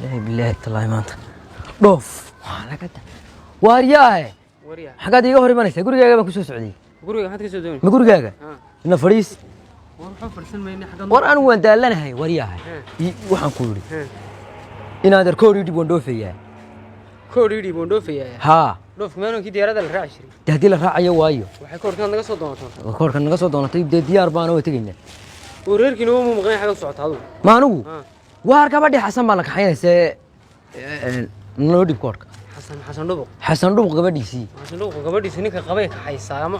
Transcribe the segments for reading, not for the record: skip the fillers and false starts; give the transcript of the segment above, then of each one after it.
لا بالله والله ما انت ضوف على كده وارياه حاجات يجي هوري مانيس غوريغا با كسو سعودي غوريغا حد كسو دوني ما غوريغا إن فريس وروحو فرسن مايني حاجه war aan waan daalanahay waryahay waxaan ku yiri inaad arkoori dib waan dhoofaya koori dib waan dhoofaya ha dhoof maalinki diyaarada la raaci jiray hadii la raacayo waayo waxay koorkan naga soo doontaa koorkan naga soo doonatay diyaar baan oo tagayna wareerkiina uu maqnay xaga socota adu ma anugu waar gabadhi xasan baan la kaxaynaysaa noo dib koorka حسن دوق gabadhiisii حسن دوق gabadhiisii ninka qabay ka haysaa ama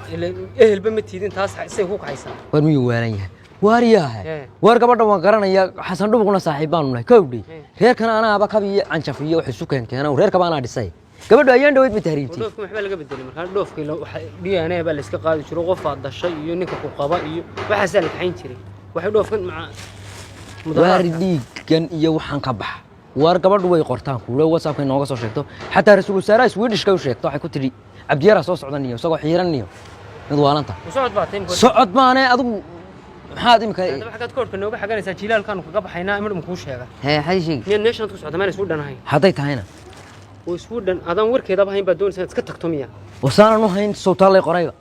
ehelba ma tiidin taas isay ku haysaa war miyuu waalan yahay waaryahay war gabadha waan garanaya xasan duqna saaxiibaan nahay kowdhi reerkana anaaba kabiyo canjafiyo wax isu keenkeenay reerka baan dhisay gabadha ayaan dhaweyd ma tahriibtay doofka maxba laga bedelay markaa doofkii waxa dhiyaanay baa la iska qaadi jiro qof aad dashay iyo ninka ku qaba iyo waxa sal kaxayn jiray waxa doofkan ma waaridigan iyo waxaan ka bax war gabadhu way qortaan kuule WhatsApp-ka inooga soo sheegto xataa rasuul wasaaraha Swedish-ka u sheegto waxay ku tiri Cabdiyaara soo socdaniyo isagoo xiiraniyo mid waalanta socod baa taym socod maane adigu maxaad imika waxaad koorka nooga xaganaysaa jilaalkan kaga baxaynaa imid ku sheega hay sheeg miyaan meeshan ku socdo meel isku dhanahay haday tahayna oo isku dhan adan warkeeda bahayn baa doonaysaa iska tagto miya wasaanan u hayn sawtaalay qorayba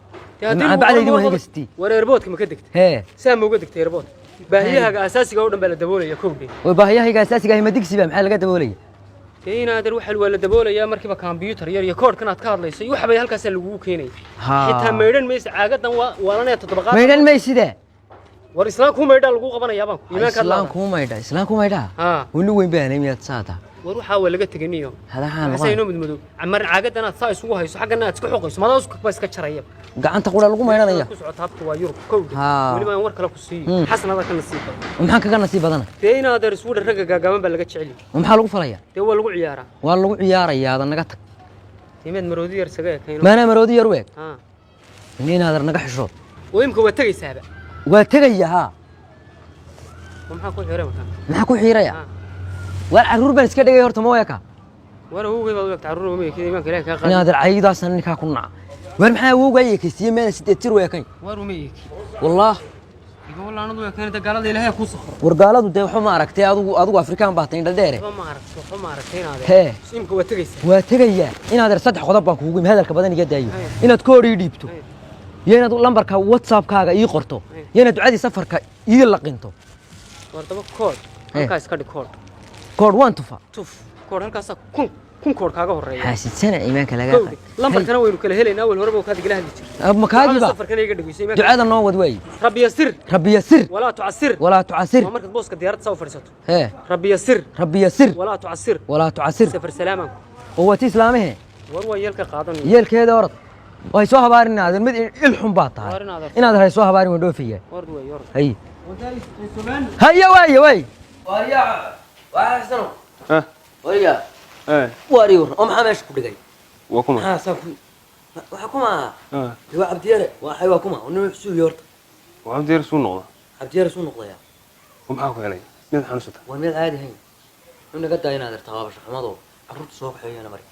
ma bacdaydi ma haygasti war airport-ka ma ka degtay saa ma uga degtay airport baahiyaha asaasiga oo dhan baa la daboolaya kowdhi way baahiyaha asaasiga ah ma digsi ba maxaa laga daboolaya inaad waxa la daboolaya markiiba computer yar iyo koodhkan aad ka hadlayso iyo waxa bay halkaas lagu keenay xitaa meedhan mees caagadan waalanaya todobaqaad meedhan meeside war islaamku meedha lagu qabanaya baan iimaanka islaamku meedha wani weyn baan imiyad saata war waxa waa laga taganiyo hadahaan mudmado amar caagadan aad saa isugu hayso xaqana aad isku xoqayso madaa isku bas ka jaraya gacanta qura lagu meeranaya ku socotaabta waa Yurub kowdhi wali baan war kala ku siiyay xasnada ka nasiib maxaan kaga nasiib badana teena dar isku raga gaagaaban baa laga jecel maxaa lagu falaya waa lagu ciyaaraa waa lagu ciyaarayaa naga tag tiimad maroodi yar saga keenay maana maroodi yar weeg inina dar naga xishood weymka waa tagaysaaba waa tagayaa maxaa ku xiray maxaa ku xiray war caruur baan iska dhigay horta ma weeka war uu geeyay waqti caruur ma yeekay iimaanka ilaahay ka qaad inaa dar cayidaasan ninka ku nac war maxaa uu geeyay kasiye meel 8 tir weekay war uma yeekay والله والله أنا ضوء كانت قالت لي هي كوسخ ورقالته ده وحما عرفتي أدو أفريقيا باتين دلديرة وما عرفتين هذا سيمك واتجيس إن هذا صدق خضب بانكو هذا الكبدان جد أيوه إن تكوري ديبتو ينا دو لمبر كا واتساب كا يقرطو ينا تعدي سفر كا يلقينتو ورتبك كود هالكاس كارد كود وان توف كود هالكاس كون كور كاغا هوريا حاسد سنه ايمانك laga lambar kana waynu kala helayna awal horeba ka digla hadli jir ab makaagi ba safar kana iga dhageysay ducada noo wad way rabbi yasir wala tu'asir marka booska diyaarad soo fariisato rabbi yasir wala tu'asir safar salaaman oo wati islaamahe war way yeelka qaadan yeelkeeda orad way soo habaarinaadeen mid il xun baa tahay inaad hay soo habaarin wado fiye ward way yor hay هيا واي واريا واحسنوا واريا واريور محمد شكو دغاي وكما وحكما هو عبديره وحي وكما انه حسو يورت وعبديره سو نقضه عبديره سو نقضيا ومحا ku helay mid xanuusata ومن عادي هين انه قد اينا درت قابش حمدو عرض سو خيانا مري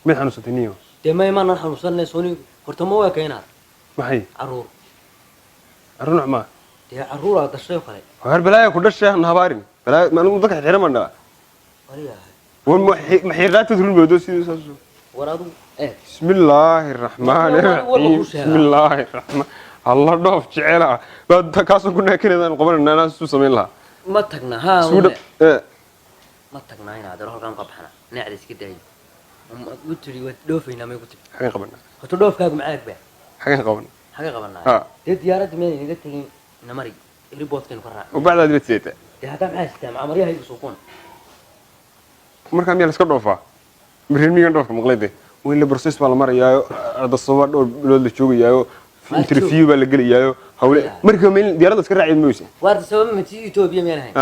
mid xanuusataniyo deemay ma nan xanuusanay sooni horta ma waa keenaa maxay caruur caruur ma dee caruur aad dhashay kale har balaa ku dhashay habaarin balaa ma uu dadka xiran mandha wariya ومحيرات تدرون بيدو سيدو ورادو بسم الله الرحمن الرحيم بسم الله الرحمن الله دوف جعلها بعد كاسو كنا كنا قبلنا ناس سو سمين لها ما تقنا ها سود ما تقنا هنا هذا روح كان قبحنا نعد اسك داي قلت لي دوفينا ما قلت حاجه قبلنا قلت دوفكاغ معاك با حاجه قبلنا ها دي ديارات مين نيغا تغين نمري ريبورت كان فرع وبعد هذه بتسيته دي هذا معاك مع مريها يسوقون marka meel iska dhoofa mirimiga dhoofka maqleede weyn la process baa la marayaayo arda soo loo la joogayaayo interview baa la gelayayo hawle marka meel diyaarada iska raacid mooyse waarta sabab ma tii Ethiopia meel ahayn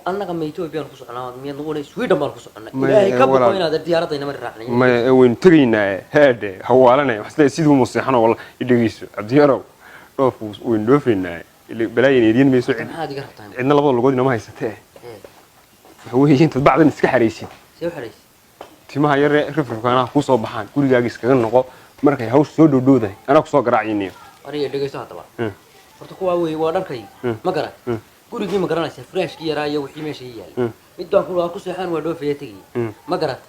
annaga ma Ethiopia ku soconaa miyad noqonay Sweden baa ku soconaa ilaahay ka boqo inaad diyaarada inama raacnay ma weyn tagaynaa haade hawaalanay wax sidoo muuseexano wala idhageyso abdiyarow dhoofu weyn dhoofinaa balaayin idin meeso cidna labada lugood inama haysatee هو أنت بعد الناس كحريسين. سوي حريس. تما هي رفرف كنا خوصة بحان كل جاكس كنا نقول مركي هوس سود ودود هاي أنا خوصة قراعيني. أري دقيقة طبعا. فرتقوا هو ورا كي ما قرأ. gurigii ma garanaysaa furaashkii yaraa iyo wixii meesha yaal mid baan ku seexan waa dhoofaya tagay ma garat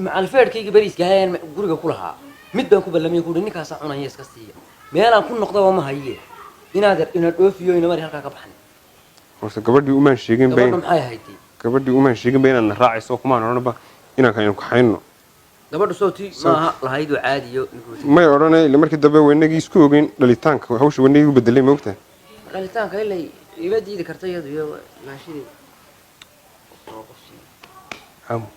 macal feerkayga bariiska hayaan guriga ku lahaa mid baan ku ballamay ku ninkaas cunaya iska siiya meelaan ku noqdo ma haye inaad dhoofiyo ina mari halka ka baxan horta gabadhii uma sheegin bay maxay ahayd gabadhii uma sheegin bay inaan raacayso kuma oranba inaan ka xayno gabadhu sawti ma lahayd oo caadiyo may oranay ila markii dambe weynagii isku ogeyn dhalitaanka hawsha weynagii u bedelay ma ogtahay dhalitaanka ilaa ila diidi kartay iyo maashidii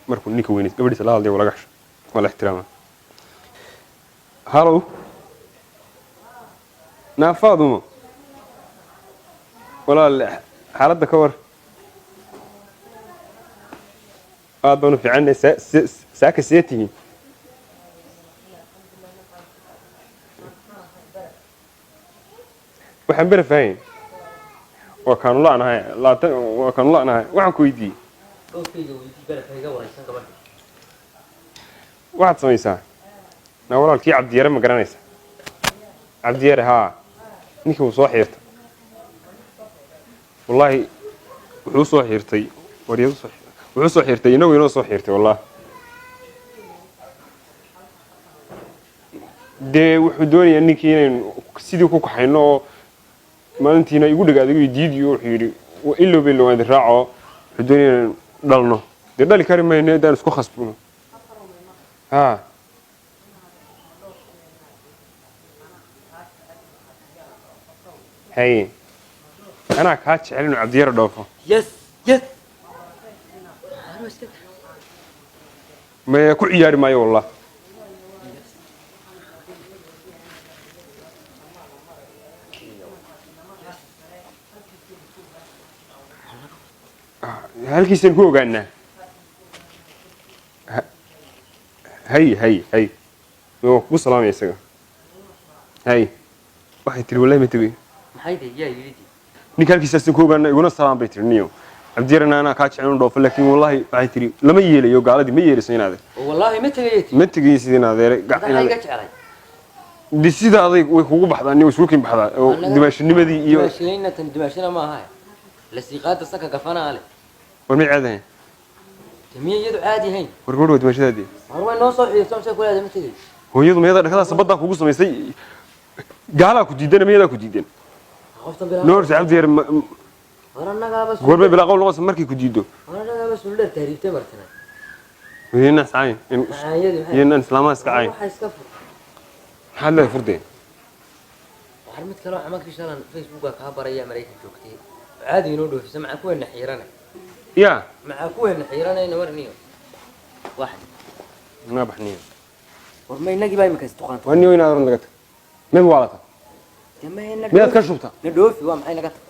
markuu ninka weynay gabadhiisa la hadlay walaga xisho wala ixtiraama halo naafadumo walaal xaaladda ka war aad baan u fiicannay saaka seetihiin waxaan bere fahayn waa kaanu la'nahay waxaan ku weydiiyey waxaad samaysaa naa walaalkii cabdiyare ma garanaysa cabdiyare haa ninkii wuu soo xiirtay wallaahi wuxuu soo xiirtay waryadu soo wuxuu soo xiirtay inagu inoo soo xiirtay wallahi dee wuxuu doonayaa ninkii inaynu sidii ku kaxayno oo maalintiina igu dheg adigu diidiyo wuxuu yidhi ilow bay lowaadi raaco wuxuu doonaya inaynu dhalno dee dhali kari mayno haddaan isku khasbino haa haye anaa kaa jecel inuu cabdiyare dhoofo yes maya ku ciyaari maayo wallah halkiisaan ku ogaanaa hay waan kugu salaamaya isaga hay waxay tiri wallahi ma tegay maxay tahay yaa yidhi ninka halkiisaasaan ku ogaanaa iguna salaam bay tiri niyo cabdiyarena anaa kaa jecel inuu dhoofo laakiin wallahi waxay tiri lama yeelayo gaaladii ma yeelayso inaade wallahi ma tagayati ma tegaysid inaadeere inaad iga jeclay di sida aday way kugu baxdaa nin isku kin baxdaa oo dimaashinimadii iyo dimaashina tan dimaashina ma aha la siiqaada saka gafana ale war ma caadayn tamiya yadu caadi hayn war gabadhu dimaashadaadii war way noo soo xiirtaan say kulaada ma tagay hooyadu meeda dhakadaas badda kugu samaysay gaalaa ku diidan meeda ku diidan qoftan bilaa noor cabdiyare waranaga bas goorma bilaa qowl noqos markii ku diido waranaga bas uu dheer taariiftay martana weeyna saay in islaamaha iska caay waxa iska fur maxaad leedahay furdeen waxaan mid kale oo camalkii shalan facebooka ka baraya Mareykan joogtay caadi inoo dhoofisa macaan kuweena xiirana yaa macaan kuweena xiiranayna warniyo واحد ما بحنيه ورمي نجي باي مكاس تقان واني وين أروح نقطة من والله جماعة نجي مين كشوفته ندوفي وام حين نقطة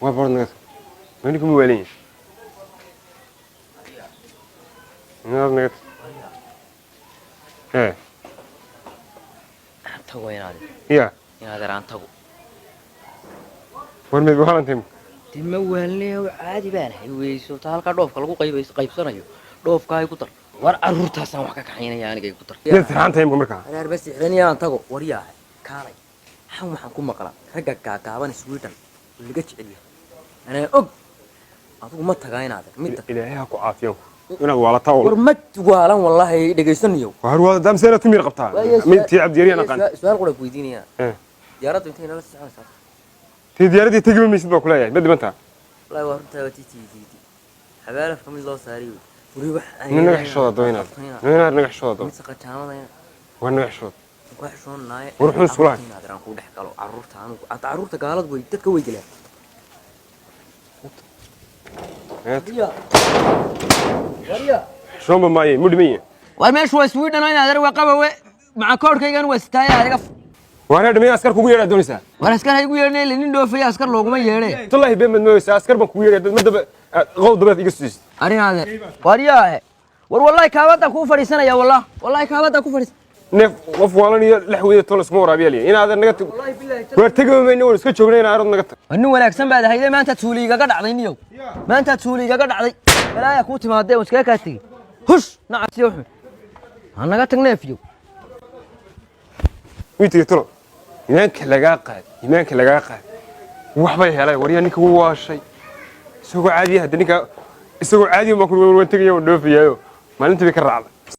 وابورد نقطة وينكم وينين نقطة نقطة إيه تقو وين هذا يا هذا ران تقو ورمي بحال أنتم تموالني وعادي بانه ويسو تهالك دوف كلو قيب سنايو دوف كاي كتر war arurtaasaan wax ka kaxaynaya aniga ku tar dirtaantayn markaa adeer bas ixdaniyaan tago wariyaa kaalay waxaan ku maqlaa ragga gaagaaban Sweden laga jecel yahay ana og adigu ma tagaa inaad mid ilaahay ku caafiyo inaad walataa war ma waalan wallahi dhageysanayo war wada damseena timir qabtaa mid tii abdiiriyana qan su'aal qura ku weydiinaya diyaaradu intee nala soconaysaa tii diyaaradii tagi ma misid baa ku leeyahay badibanta wallahi waa runtaa waa tii xabaalaf kamid loo saariyo ننجح شوط دوينا ننجح شوط مسك تامنا ونجح شوط وحشون ناي ورحنا سكولات هذا رانكو دحقلو عرورتا انو عرورتا قالد وي ددك وي جلان وريا شلون بماي مدمية والماش هو سويدن انا هذا وقبه مع كوركيغان وستايا هذا وانا دمي عسكر كوغو يرا دونيسا war askar ay ugu yeernay nin dhoofay askar looguma yeeray wallahi been madnooysa askar ban ku yeeray madaba qowdaba iga siis arinaade wariyaa war wallahi kaabada ku fariisanaya wallahi kaabada ku fariis neef qof waalan iyo laxweeda toon isma waraabiya inaad naga tag wallahi billahi war tagamayna war iska joognay inaad naga tag wan wanaagsan baad hayday maanta tuuliga ga dhacday niyow maanta tuuliga ga dhacday ilaahay ku timaadee oo iska ka tagi hush nacasiyo wuxuu anaga tagneefiyo wiitiga tolo iimaanka lagaa qaad waxbay helay waryaa ninka wuu waashay isagoo caadi ah ninka isagoo caadi ma ku waan tagayaa oo dhoofiyayo maalintii bay ka raacday